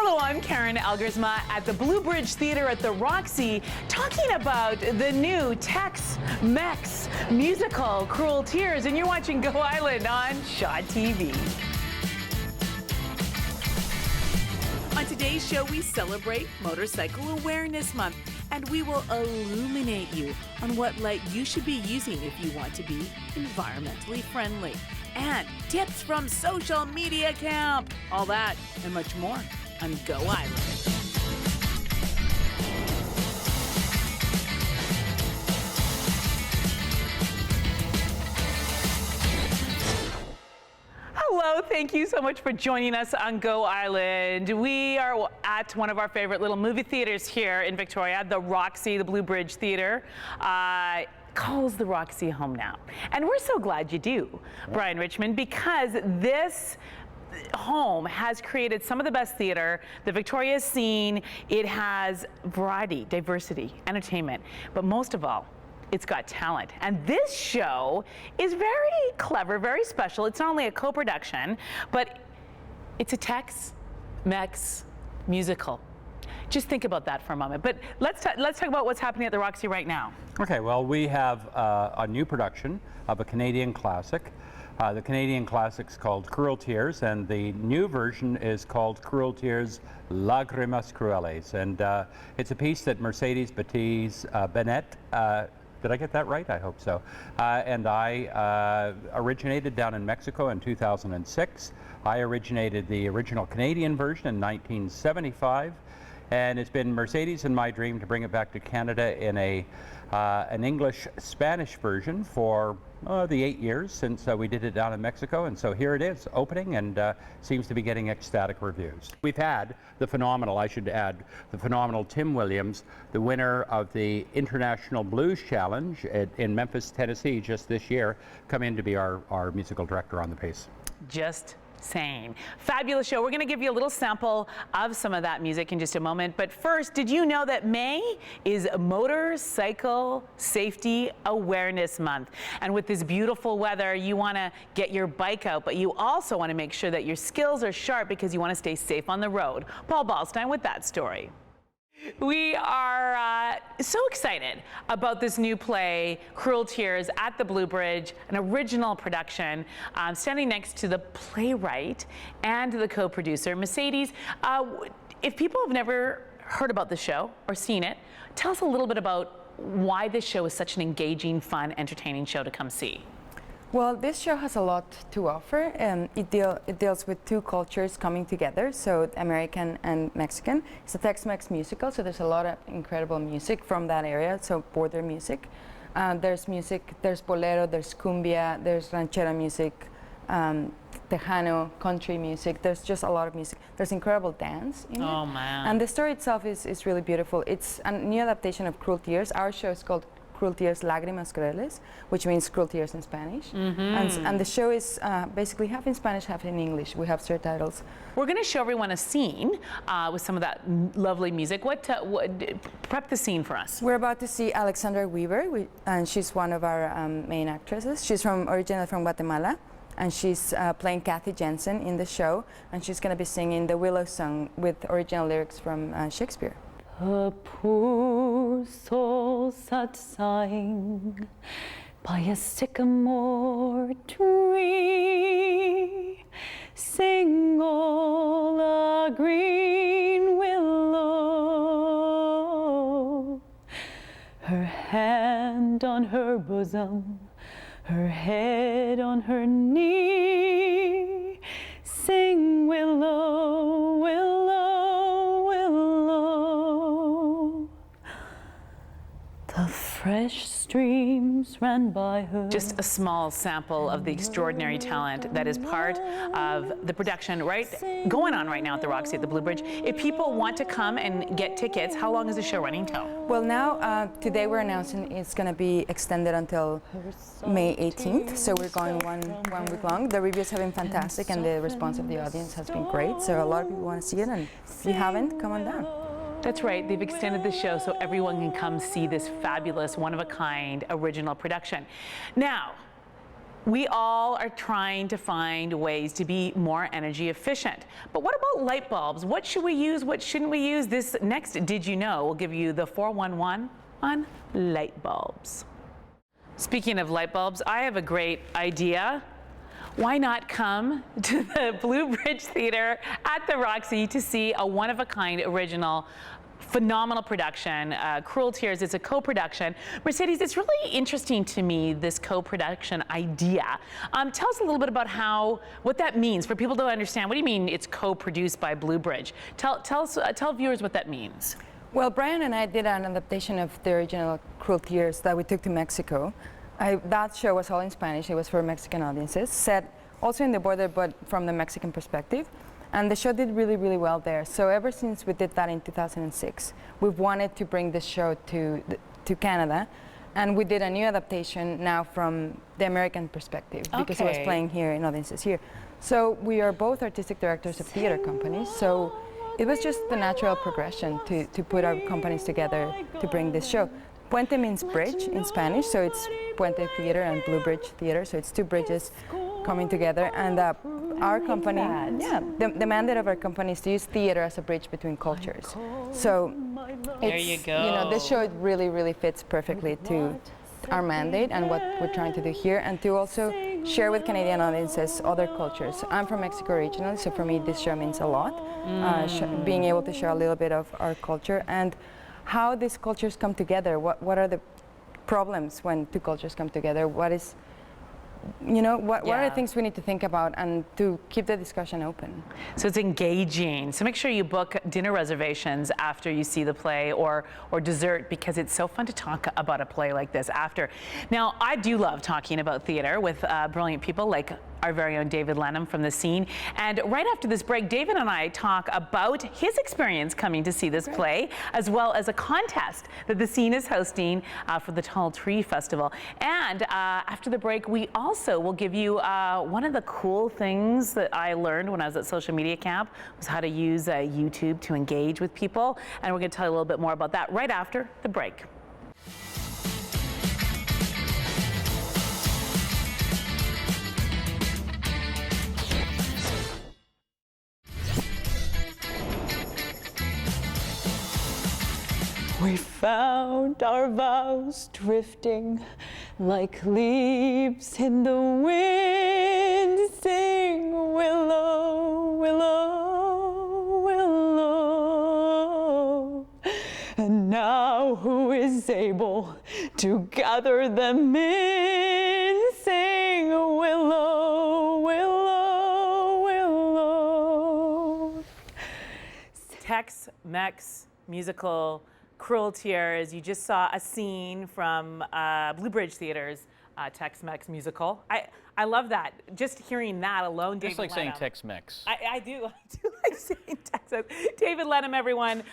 Hello, I'm Karen Elgersma at the Blue Bridge Theatre at the Roxy, talking about the new Tex-Mex musical, Cruel Tears, and you're watching Go Island on Shaw TV. On today's show, we celebrate Motorcycle Awareness Month, and we will illuminate you on what light you should be using if you want to be environmentally friendly. And tips from social media camp. All that and much more on Go Island. Hello, thank you so much for joining us on Go Island. We are at one of our favorite little movie theaters here in Victoria, the Roxy, the Blue Bridge Theatre. Calls the Roxy home now. And we're so glad you do, Brian Richmond, because this home has created some of the best theater that Victoria has seen. It has variety, diversity, entertainment, but most of all, it's got talent. And this show is very clever, very special. It's not only a co-production, but it's a Tex-Mex musical. Just think about that for a moment. But let's talk about what's happening at the Roxy right now. Okay, well, we have a new production of a Canadian classic. The Canadian classic's called Cruel Tears, and the new version is called Cruel Tears, Lágrimas Crueles. And it's a piece that Mercedes Batiz Bennett, did I get that right? I hope so. And I originated down in Mexico in 2006. I originated the original Canadian version in 1975. And it's been Mercedes and my dream to bring it back to Canada in an English-Spanish version for the 8 years since we did it down in Mexico. And so here it is, opening, and seems to be getting ecstatic reviews. We've had the phenomenal, I should add, the phenomenal Tim Williams, the winner of the International Blues Challenge in Memphis, Tennessee, just this year, come in to be our musical director on the piece. Just saying. Fabulous show. We're going to give you a little sample of some of that music in just a moment. But first, did you know that May is Motorcycle Safety Awareness Month? And with this beautiful weather, you want to get your bike out, but you also want to make sure that your skills are sharp because you want to stay safe on the road. Paul Ballstein with that story. We are so excited about this new play, Cruel Tears, at the Blue Bridge, an original production, standing next to the playwright and the co-producer, Mercedes. If people have never heard about the show or seen it, tell us a little bit about why this show is such an engaging, fun, entertaining show to come see. Well, this show has a lot to offer. It deals with two cultures coming together, so American and Mexican. It's a Tex-Mex musical, so there's a lot of incredible music from that area, so border music. There's bolero, there's cumbia, there's ranchera music, Tejano, country music. There's just a lot of music. There's incredible dance in it. Oh, man. And the story itself is really beautiful. It's a new adaptation of Cruel Tears. Our show is called Cruel Tears, Lágrimas Crueles, which means cruel tears in Spanish. And the show is basically half in Spanish, half in English. We have subtitles. We're going to show everyone a scene with some of that lovely music. Prep the scene for us. We're about to see Alexandra Weaver, and she's one of our main actresses. She's originally from Guatemala, and she's playing Kathy Jensen in the show, and she's going to be singing the Willow Song with original lyrics from Shakespeare. A poor soul sat sighing by a sycamore tree, single a green willow, her hand on her bosom, her head on her knee, sing willow, willow, willow. The fresh streams ran by her. Just a small sample of the extraordinary talent that is part of the production going on right now at the Roxy at the Blue Bridge. If people want to come and get tickets, how long is the show running till? Well, now, today we're announcing it's going to be extended until May 18th, so we're going one week long. The reviews have been fantastic and the response of the audience has been great, so a lot of people want to see it, and if you haven't, come on down. That's right, they've extended the show so everyone can come see this fabulous, one-of-a-kind original production. Now, We all are trying to find ways to be more energy efficient. But what about light bulbs? What should we use? What shouldn't we use? This next Did You Know will give you the 411 on light bulbs. Speaking of light bulbs, I have a great idea. Why not come to the Blue Bridge Theatre at the Roxy to see a one-of-a-kind original phenomenal production, Cruel Tears. It's a co-production. Mercedes, it's really interesting to me, this co-production idea. Tell us a little bit about what that means for people to understand. What do you mean it's co-produced by Blue Bridge? Tell viewers what that means. Well, Brian and I did an adaptation of the original Cruel Tears that we took to Mexico. That show was all in Spanish. It was for Mexican audiences, set also in the border, but from the Mexican perspective. And the show did really, really well there. So ever since we did that in 2006, we've wanted to bring the show to Canada. And we did a new adaptation now from the American perspective, because it was playing here in audiences here. So we are both artistic directors of theater companies. So it was just the natural progression to put our companies together to bring this show. Puente means bridge in Spanish, so it's Puente Theater and Blue Bridge Theater, so it's two bridges coming together. And our company, the mandate of our company is to use theater as a bridge between cultures. So there you go. You know, this show really, really fits perfectly to our mandate and what we're trying to do here, and to also share with Canadian audiences other cultures. I'm from Mexico originally, so for me this show means a lot. Being able to share a little bit of our culture and how these cultures come together. What are the problems when two cultures come together? What is, you know, what are the things we need to think about and to keep the discussion open? So it's engaging. So make sure you book dinner reservations after you see the play, or dessert, because it's so fun to talk about a play like this after. Now, I do love talking about theater with brilliant people like our very own David Lenham from The Scene. And right after this break, David and I talk about his experience coming to see this play, as well as a contest that The Scene is hosting for the Tall Tree Festival. And after the break, we also will give you one of the cool things that I learned when I was at social media camp, was how to use YouTube to engage with people. And we're going to tell you a little bit more about that right after the break. We found our vows drifting like leaves in the wind. Sing willow, willow, willow. And now who is able to gather them in? Sing willow, willow, willow. Tex-Mex musical Cruel Tears. You just saw a scene from Blue Bridge Theater's Tex-Mex musical. I love that. Just hearing that alone, David Just like Lenham. saying Tex-Mex. I do like saying Texas. David Lenham, everyone,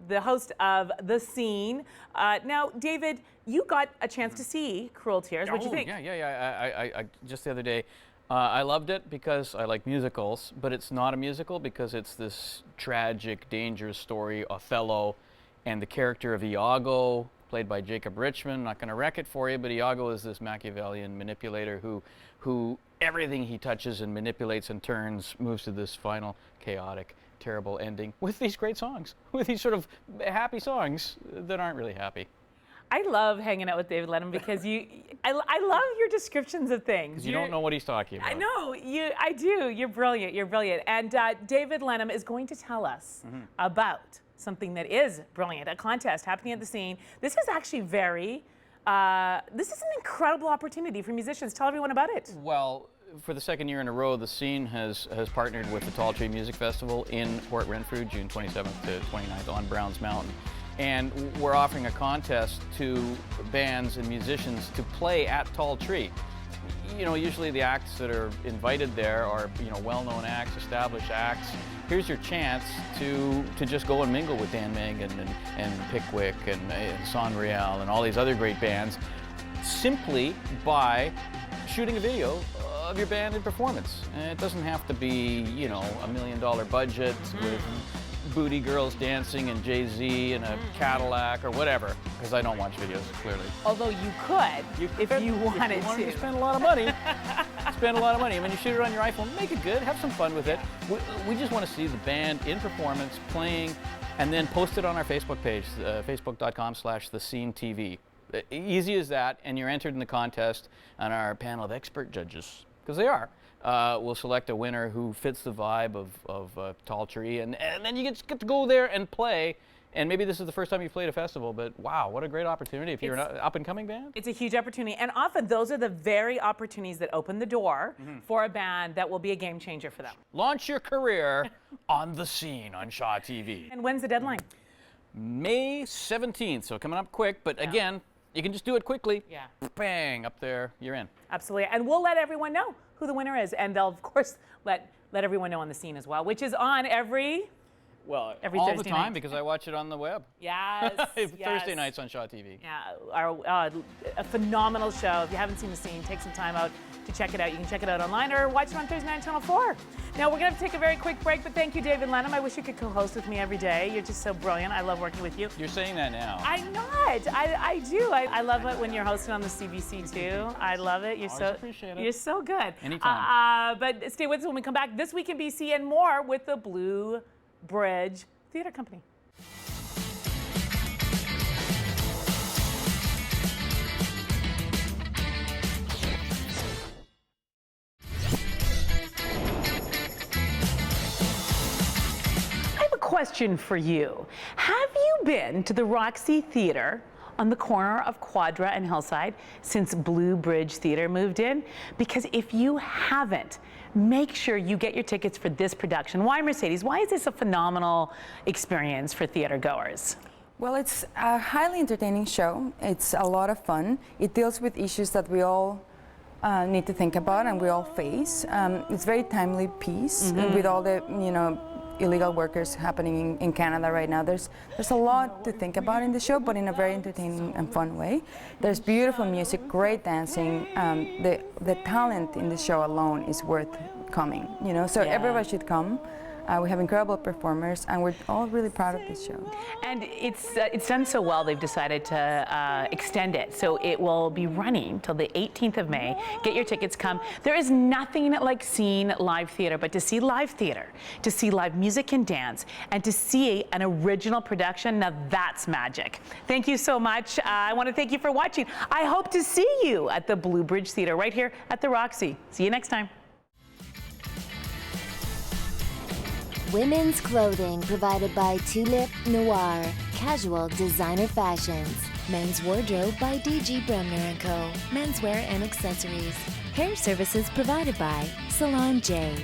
the host of The Scene. Now, David, you got a chance to see Cruel Tears. What'd you think? Yeah. I just the other day, I loved it because I like musicals, but it's not a musical because it's this tragic, dangerous story, Othello, and the character of Iago, played by Jacob Richmond. Not going to wreck it for you, but Iago is this Machiavellian manipulator who everything he touches and manipulates and turns moves to this final chaotic, terrible ending with these great songs, with these sort of happy songs that aren't really happy. I love hanging out with David Lenham because I love your descriptions of things. You don't know what he's talking about. I know, I do. You're brilliant. You're brilliant. And David Lenham is going to tell us about something that is brilliant, a contest happening at The Scene. This is actually this is an incredible opportunity for musicians. Tell everyone about it. Well, for the second year in a row, The Scene has partnered with the Tall Tree Music Festival in Port Renfrew, June 27th to 29th on Browns Mountain. And we're offering a contest to bands and musicians to play at Tall Tree. You know, usually the acts that are invited there are, you know, well-known acts, established acts. Here's your chance to just go and mingle with Dan Mangan and Pickwick and Sonreal and all these other great bands, simply by shooting a video of your band and performance. And it doesn't have to be, you know, $1 million budget with booty girls dancing and Jay-Z in a Cadillac or whatever, because I don't watch videos, clearly. Although you could, if you wanted If you wanted to. to spend a lot of money, spend a lot of money. I mean, you shoot it on your iPhone, make it good, have some fun with it. We just want to see the band in performance, playing, and then post it on our Facebook page, facebook.com/thescenetv. Easy as that, and you're entered in the contest, and our panel of expert judges, because they are, will select a winner who fits the vibe of Tall Tree, and then you get to go there and play. And maybe this is the first time you've played a festival, but wow, what a great opportunity if you're an up-and-coming band. It's a huge opportunity, and often those are the very opportunities that open the door for a band that will be a game changer for them. Launch your career on The Scene on Shaw TV. And when's the deadline? May 17th, so coming up quick, but again, you can just do it quickly. Yeah. Bang, up there, you're in. Absolutely, and we'll let everyone know who the winner is, and they'll of course let everyone know on The Scene as well, which is on every Well, every all Thursday the time night. because I watch it on the web. Yes. Thursday nights on Shaw TV. Yeah, a phenomenal show. If you haven't seen The Scene, take some time out to check it out. You can check it out online or watch it on Thursday night, Channel 4. Now, we're going to take a very quick break, but thank you, David Lenham. I wish you could co-host with me every day. You're just so brilliant. I love working with you. You're saying that now. I'm not. I do. I love it when you're hosting on the CBC, too. I love it. Always appreciate it. You're so good. Anytime. But stay with us when we come back. This Week in BC and more with the Blue Bridge Theatre Company. I have a question for you. Have you been to the Roxy Theatre on the corner of Quadra and Hillside since Blue Bridge Theatre moved in? Because if you haven't, make sure you get your tickets for this production. Why, Mercedes? Why is this a phenomenal experience for theater goers? Well, it's a highly entertaining show. It's a lot of fun. It deals with issues that we all need to think about and we all face. It's very timely piece with all the, illegal workers happening in Canada right now. There's a lot to think about in the show, but in a very entertaining and fun way. There's beautiful music, great dancing. The talent in the show alone is worth coming. So everybody should come. We have incredible performers, and we're all really proud of this show. And it's done so well, they've decided to extend it. So it will be running till the 18th of May. Get your tickets, come. There is nothing like seeing live theater, but to see live theater, to see live music and dance, and to see an original production, now that's magic. Thank you so much. I want to thank you for watching. I hope to see you at the Blue Bridge Theatre right here at the Roxy. See you next time. Women's clothing provided by Tulip Noir. Casual designer fashions. Men's wardrobe by DG Bremner & Co. Menswear and accessories. Hair services provided by Salon J.